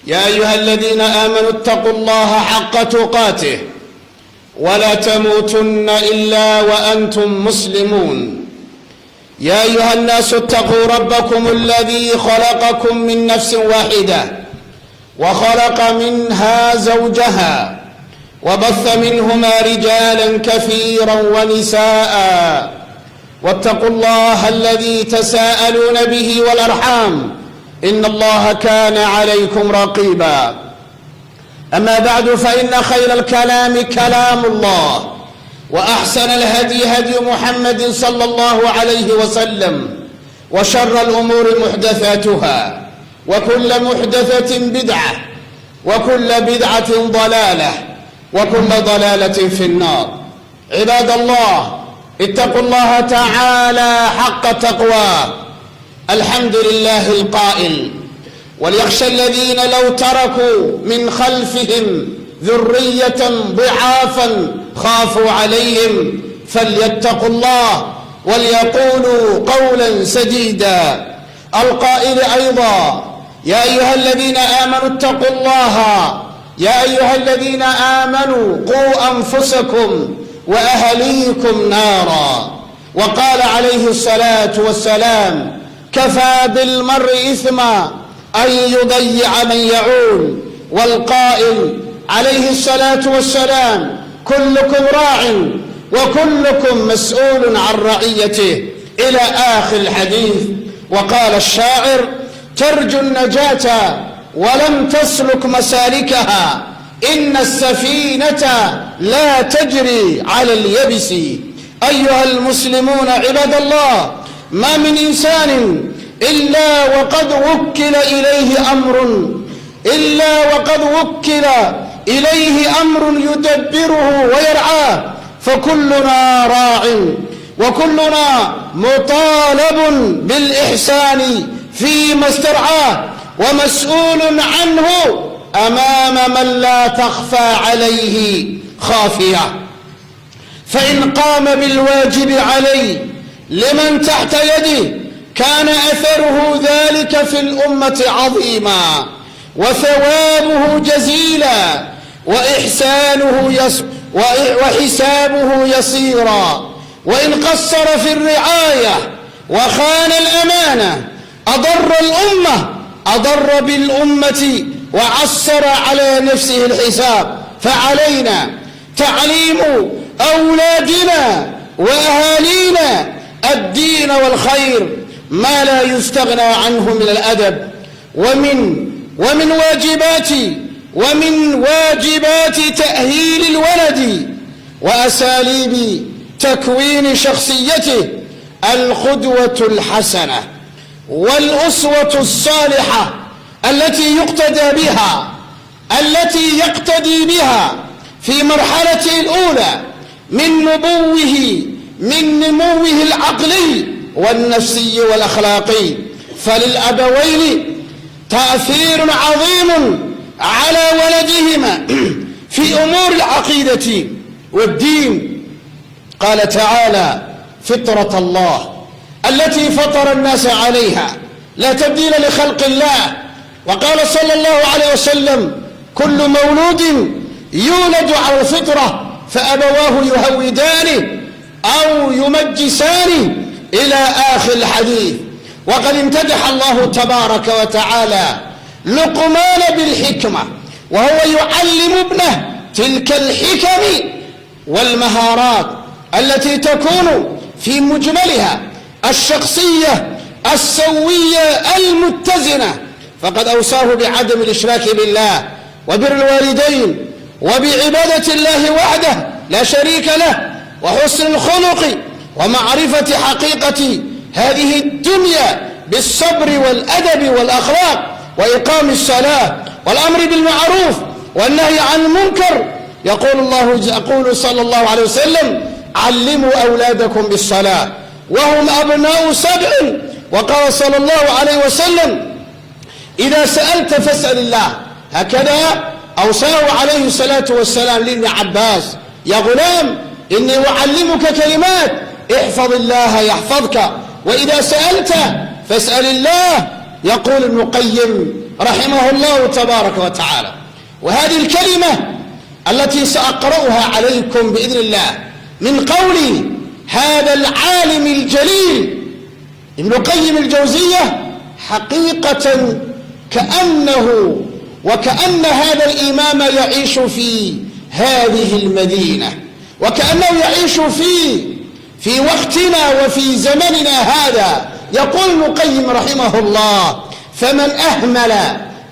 يا أيها الذين آمنوا اتقوا الله حق تقاته ولا تموتن إلا وأنتم مسلمون. يا أيها الناس اتقوا ربكم الذي خلقكم من نفس واحدة وخلق منها زوجها وبث منهما رجالا كثيرا ونساء، واتقوا الله الذي تساءلون به والأرحام إن الله كان عليكم رقيبا. أما بعد، فإن خير الكلام كلام الله، وأحسن الهدي هدي محمد صلى الله عليه وسلم، وشر الأمور محدثاتها، وكل محدثة بدعة، وكل بدعة ضلالة، وكل ضلالة في النار. عباد الله، اتقوا الله تعالى حق تقواه. الحمد لله القائل: وليخشى الذين لو تركوا من خلفهم ذرية ضعافا خافوا عليهم فليتقوا الله وليقولوا قولا سديدا. القائل أيضا: يا أيها الذين آمنوا اتقوا الله، يا أيها الذين آمنوا قوا أنفسكم وأهليكم نارا. وقال عليه الصلاة والسلام: كفى بالمرء إثما أن يضيع من يعول. والقائل عليه الصلاة والسلام: كلكم راع وكلكم مسؤول عن رعيته، إلى آخر الحديث. وقال الشاعر: ترجو النجاة ولم تسلك مسالكها، إن السفينة لا تجري على اليبس. أيها المسلمون عباد الله، ما من إنسان إلا وقد وكل إليه أمر يدبره ويرعاه، فكلنا راع وكلنا مطالب بالإحسان فيما استرعاه، ومسؤول عنه أمام من لا تخفى عليه خافية. فإن قام بالواجب عليه لمن تحت يده كان أثره ذلك في الأمة عظيما، وثوابه جزيلا، وحسابه يسيرا. وإن قصر في الرعاية وخان الأمانة أضر بالأمة وعسر على نفسه الحساب. فعلينا تعليم أولادنا وأهالينا الدين والخير ما لا يستغنى عنه من الأدب، ومن واجبات تأهيل الولد وأساليب تكوين شخصيته القدوة الحسنة والأسوة الصالحة التي يقتدي بها في مرحلته الأولى من نموه العقلي والنفسي والأخلاقي. فللأبوين تأثير عظيم على ولدهما في أمور العقيدة والدين. قال تعالى: فطرة الله التي فطر الناس عليها لا تبديل لخلق الله. وقال صلى الله عليه وسلم: كل مولود يولد على الفطرة فأبواه يهودانه أو يمجسانه، إلى آخر الحديث. وقد امتدح الله تبارك وتعالى لقمان بالحكمة، وهو يعلم ابنه تلك الحكم والمهارات التي تكون في مجملها الشخصية السوية المتزنة. فقد أوصاه بعدم الإشراك بالله وبر الوالدين وبعبادة الله وحده لا شريك له، وحسن الخلق ومعرفة حقيقة هذه الدنيا بالصبر والأدب والأخلاق وإقام الصلاة والأمر بالمعروف والنهي عن المنكر. يقول صلى الله عليه وسلم: علموا أولادكم بالصلاة وهم أبناء 7. وقال صلى الله عليه وسلم: إذا سألت فاسأل الله. هكذا أوصاه عليه الصلاة والسلام لابن عباس: يا غلام إني أعلمك كلمات، احفظ الله يحفظك، وإذا سألت فاسأل الله. يقول ابن القيم رحمه الله تبارك وتعالى. وهذه الكلمة التي سأقرأها عليكم بإذن الله من قول هذا العالم الجليل ابن قيم الجوزية حقيقة وكأن هذا الإمام يعيش في هذه المدينة، وكأنه يعيش في وقتنا وفي زمننا هذا. يقول ابن القيم رحمه الله: فمن أهمل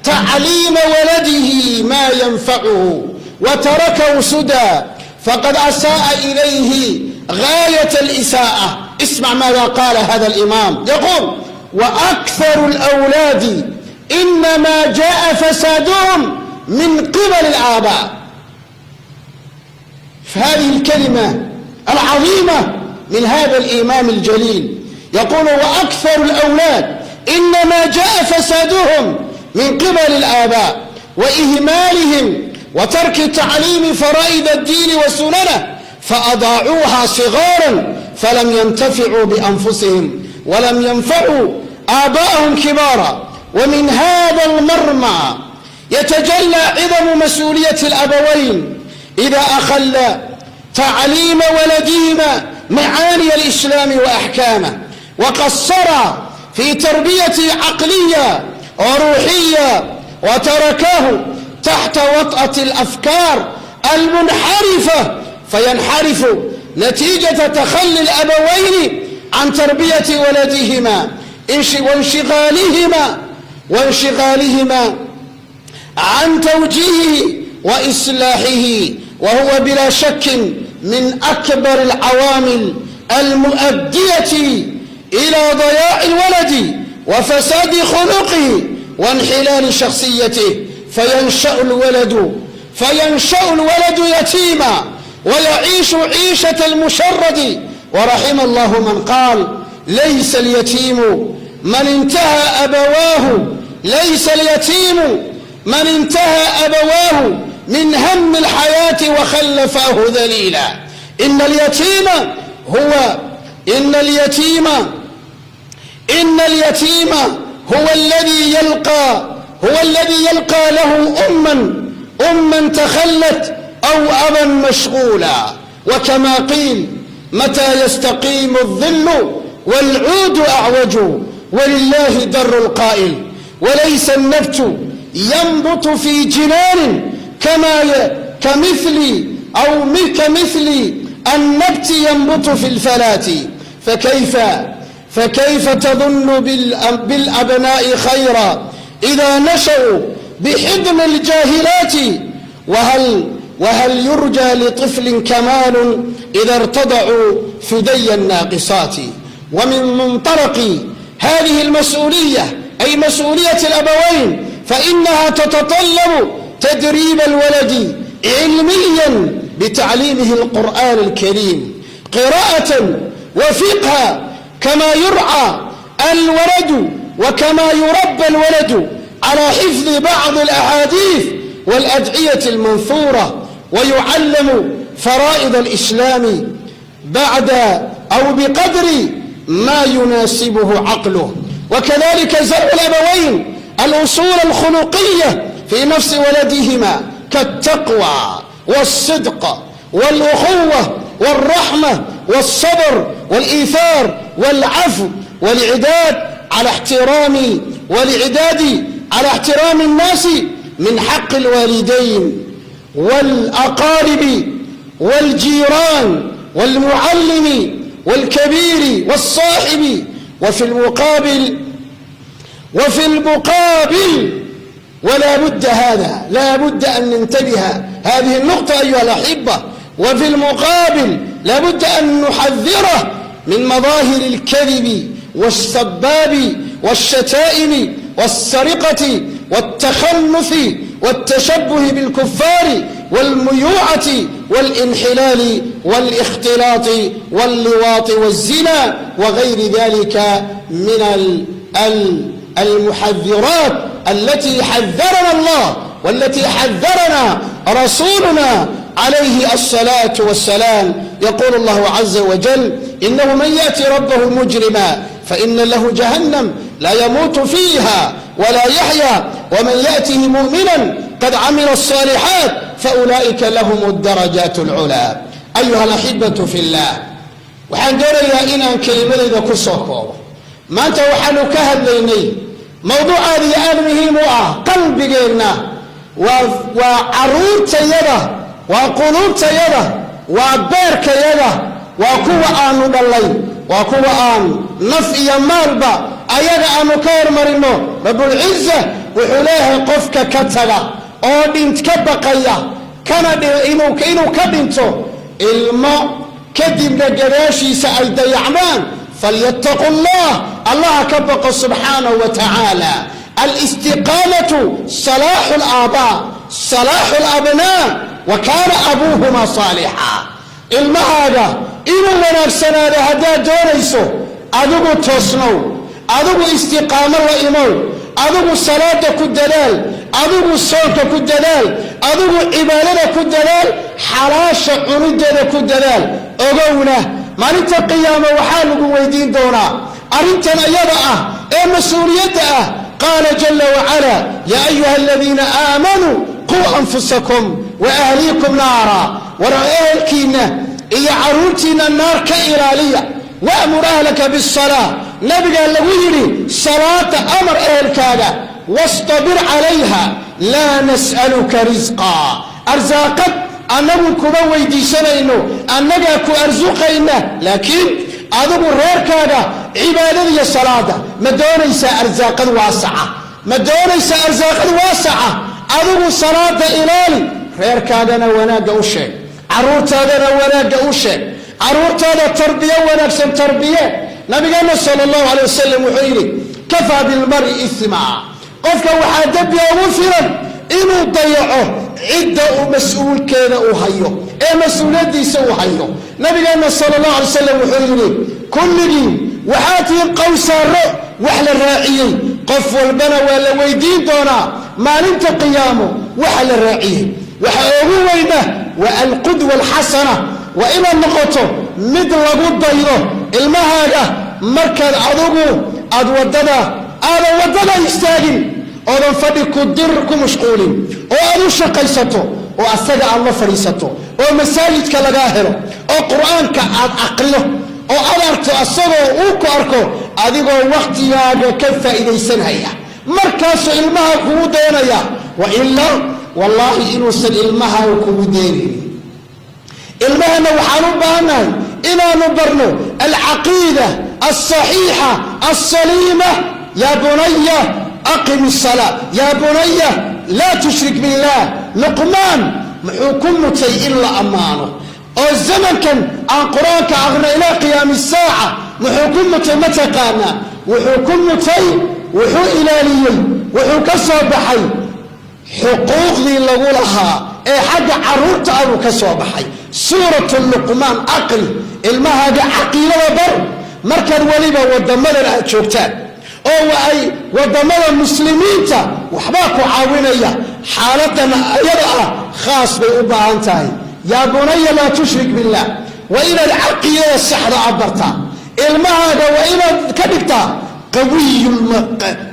تعليم ولده ما ينفعه وتركه سدى فقد أساء إليه غاية الإساءة. اسمع ماذا قال هذا الإمام، يقول: وأكثر الأولاد إنما جاء فسادهم من قبل الآباء. فهذه الكلمة العظيمة من هذا الإمام الجليل يقول: وأكثر الأولاد إنما جاء فسادهم من قبل الآباء وإهمالهم وترك تعليم فرائض الدين وسننه، فأضاعوها صغارا فلم ينتفعوا بأنفسهم ولم ينفعوا آباءهم كبارا. ومن هذا المرمى يتجلى عظم مسؤولية الأبوين إذا أخل تعليم ولدهما معاني الإسلام وأحكامه، وقصر في تربية عقلية وروحية، وتركه تحت وطأة الأفكار المنحرفة فينحرف نتيجة تخلي الأبوين عن تربية ولدهما وانشغالهما عن توجيهه وإصلاحه، وهو بلا شك من أكبر العوامل المؤدية إلى ضياع الولد وفساد خلقه وانحلال شخصيته، فينشأ الولد يتيما ويعيش عيشة المشرد. ورحم الله من قال: ليس اليتيم من انتهى أبواه من هم الحياة وخلفاه ذليلا. إن اليتيم هو الذي يلقى له أما تخلت أو أبا مشغولا. وكما قيل: متى يستقيم الظل والعود أعوج، ولله در القائل: وليس النبت ينبت في جنان كمثل النبت ينبت في الفلاة. فكيف تظن بالأبناء خيرا إذا نشأوا بحضن الجاهلات؟ وهل يرجى لطفل كمال إذا ارتضعوا ثدي الناقصات؟ ومن منطلق هذه المسؤولية أي مسؤولية الأبوين فإنها تتطلب تدريب الولد علميا بتعليمه القرآن الكريم قراءة وفقها، كما يرعى الولد وكما يربى الولد على حفظ بعض الأحاديث والأدعية المنثورة، ويعلم فرائض الإسلام بعد أو بقدر ما يناسبه عقله. وكذلك زرع الأبوين الأصول الخلقية في نفس ولدهما كالتقوى والصدق والأخوة والرحمة والصبر والإيثار والعفو والإعداد على احترام الناس من حق الوالدين والأقارب والجيران والمعلم والكبير والصاحب. وفي المقابل لا بد أن ننتبه هذه النقطة أيها الأحبة. وفي المقابل لا بد أن نحذره من مظاهر الكذب والسباب والشتائم والسرقة والتخنث والتشبه بالكفار والميوعة والانحلال والاختلاط واللواط والزنا وغير ذلك من المحذرات التي حذرنا الله والتي حذرنا رسولنا عليه الصلاة والسلام. يقول الله عز وجل: إنه من يأتي ربه مجرما فإن له جهنم لا يموت فيها ولا يحيا ومن يأته مؤمنا قد عمل الصالحات فأولئك لهم الدرجات العلى. أيها الأحبة في الله، waxaan doonayaa inaan kelimadayda ku soo koobo. maanta waxaanu ka hadlaynay mawduucaad iyo aad muhiim u ah qalbigeenna, waa caruurtayada, waa quluubtayada, waa beerkayada, waa kuwa aanu dhalay, waa kuwa aan naf iyo maalba ayaga aanu ka hormarino. rabbulciza wuxuu leeyahay qofka ka taga oo ka baqaya inuu ka dhinto ilmo kadibna gadaashiisa ay dayacmaan, falyattaqu allah ka baqo subxaanahu wa tacaala. alistiqaamatu salaaxu laabaa salaaxu labnaa wa kaana abuuhumaa saalixa. ilmahaaga inuu wanaagsanaado haddaad doonayso, adigu toosnow, adigu istiqaamo la imow, adigu salaada ku dadaal, adigu soonka ku dadaal, adigu cibaadada ku dadaal, xalaasha cunideeda ku dadaal. ogowna maalinta qiyaama waxaa lagu weydiin doonaa arrintan ayada ah ee mas-uuliyadda ah. qaala jala wacala yaa ayuha aladiina aamanuu quu anfusakum wa ahliikum naara. war ehelkiinna iyo caruurtiinna naar ka ilaaliya. wa'mur ahlaka bisalaa, nabigaa lagu yidhi salaada amar ehelkaaga. wastabir calayha laa nas'aluka risqaa, arsaaqad annagu kuma weydiisanayno, annagaa ku arsuqayna. laakiin adigu reerkaaga cibaadada iyo salaada ma doonaysaa arsaaqad waasaca, ma doonaysaa arsaaqad waasaca. adigu salaada ilaali, reerkaagana wanaagga u sheeg, caruurtaadana wanaagga u sheeg, caruurtaada tarbiye wanaagsan tarbiye. nabigeena sala allahu calay wasalam wuxuu yidhi kafaa bilmari isma, qofka waxaa dembi ugu filan inuu dayaco cidda uu mas-uulkeeda u hayo ee mas-uuliyaddiisa u hayo. nabigeena sala allahu alay wasalam wuxuu yidhi kulligiin waxaa tihiin qowsaaro wax la raaciyey, qof walbana waa la weydiin doonaa maalinta qiyaamo waxa la raaciyey. waxa ugu weyna waa alqudwa alxasana, waa inaad noqoto mid lagu daydo ilmahaaga markaad adigu aadan waddada istaagin, oodan fadhi ku mashquulin, oo aad u shaqaysato, oo asaga aad la fadhiisato, oo masaajidka lagaa helo, oo qur'aanka aad aqriyo, oo aad arto asagoo uu ku arko adigoo wakhtigaaga ka faa'iidaysanhaya. markaasuu ilmaha kugu dayanaya. wa ilaa wallaahi inuusan ilmahaaga kugu deenaynin. ilmahana waxaan u baahannahay inaanu barno alcaqiida alsaxiixa alsaliima. yaa bunaya aqim الsalaa, yaa bunaya laa tushrik billah. luqmaan muxuu ku mutay in la ammaano, oo zamankan aan qur-aanka aqrino ilaa qiyaami saaca muxuu ku mutay ma taqaanaa? wuxuu ku mutay, wuxuu ilaaliyey, wuxuu ka soo baxay xuquuqdii lagu lahaa ee xagga caruurta abuu ka soo baxay. suuratu luqmaan aqri, ilmahaaga caqiidada bar. markaad weliba waddamadan aad joogtaan oo ay waddamada muslimiinta waxbaa ku caawinaya, xaaladan ayada ah khaas bay u baahan tahay. yaa bunaya laa tushrik billah, waa inaad caqiidada saxda a bartaa. ilmahaaga waa inaad ka dhigtaa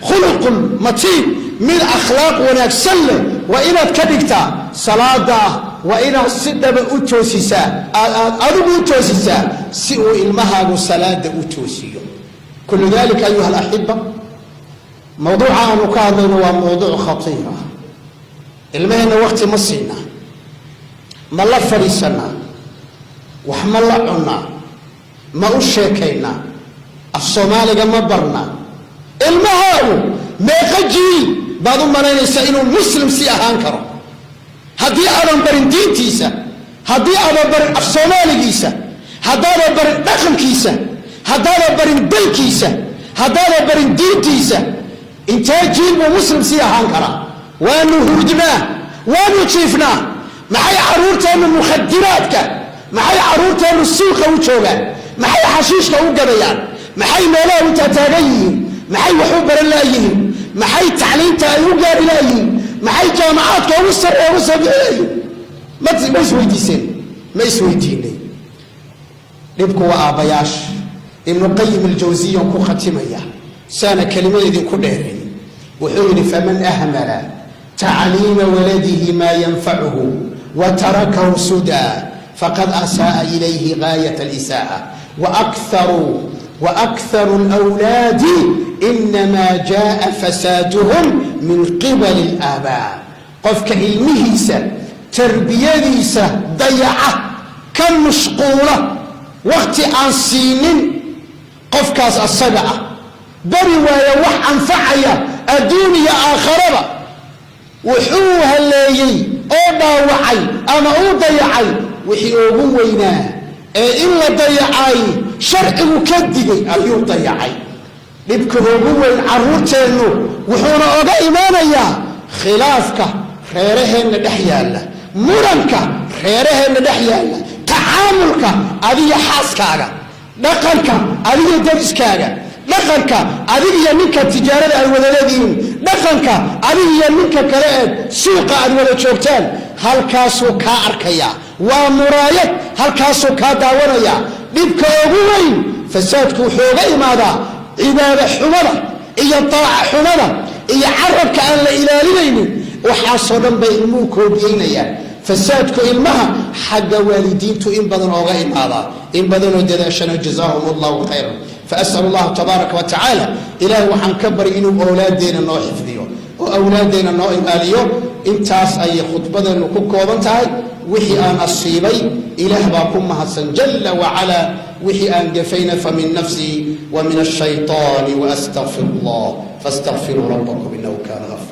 khuluqun matiin, mid akhlaaq wanaagsan leh waa inaad ka dhigtaa. salaada waa inaad si dhaba u toosisaa, aad adigu u toosisaa si uu ilmahaagu salaada u toosiyo. kullu dalika ayuha alaxiba, mawduuca aanu ka hadlayno waa mawduuc khatiir ah. ilmaheenna waqti ma siinaa, ma la fadhiisanaa, wax ma la cunnaa, ma u sheekaynaa, af soomaaliga ma barnaa. ilmahaagu meeqa jiil baad u malaynaysaa inuu muslim sii ahaan karo haddii aadan barin diintiisa, haddii aadan barin af soomaaligiisa, haddaadan barin dhaqankiisa, haddaadan barin dalkiisa, haddaadan barin diintiisa? intee jiil buu muslim sii ahaan karaa? waanu hurdnaa, waanu jiifnaa. maxay caruurteennu mukhadiraadka, maxay caruurteennu suuqa u joogaan, maxay xashiishka u gadayaan, maxay meelaha u taataagan yihiin, maxay wax u baran laayihiin, maxay tacliinta ay u gaari laayihiin, maxay jaamacaadka ugu sabixilayihiin? ma isweydiiseen? ma isweydiinay? dhibku waa aabbayaasha. ibnu qayim aljawsiyan ku khatimaya saana kelimadeedin ku dheerayn. وحول فمن أهمل تعليم ولده ما ينفعه وتركه سدى فقد أساء إليه غاية الإساءة وأكثر الأولاد إنما جاء فسادهم من قبل الآباء قفك علمهيسا تربيتيسا ضيعة كمشقولة وقت عن سنين قفكاس السبعة برواية وح أنفعيا الدنيا آخرة وحوها الليي أو ضاوعي أما أو ضيعي وحي أبوينا إلا ضيعي شرع مكدقي أيو ضيعي لبك أبوين عروتينو وحونا أوغا إيمانيا خلافك خيرهن دحيالا مرنك خيرهن دحيالا تعاملك أذي حاسكاغا dhaqanka adiga dariskaaga dhaqanka adiga ninka tijaarada ay wada leedihiin dhaqanka adiga ninka kale ee suuqa aad wada joogtaan halkaasoo ka arkaya waa muraayad halkaasoo ka daawanaya dhibka ugu weyn fasaadku xooga imaada cibaada xumada iyo taaca xumada iyo carabka aan la ilaalinaynin waxa soo dhan bay ilmuhu koobiyeynayaan فسادك إلمها حق والدينتو إن بدن أوغا إمادا إن بدن ودداشنا جزاهم الله خيرا فأسأل الله تبارك وتعالى إله وحن كبر إنو أولاد دينا نو حفظيو وأولاد دينا نو إماليو إنتاس أي خطبة نكوكو وانتهي وحي آن الصيبي إله باكم محسن جل وعلا وحي آن قفينا فمن نفسي ومن الشيطان وأستغفر الله فاستغفروا ربكم إنه كان غفارا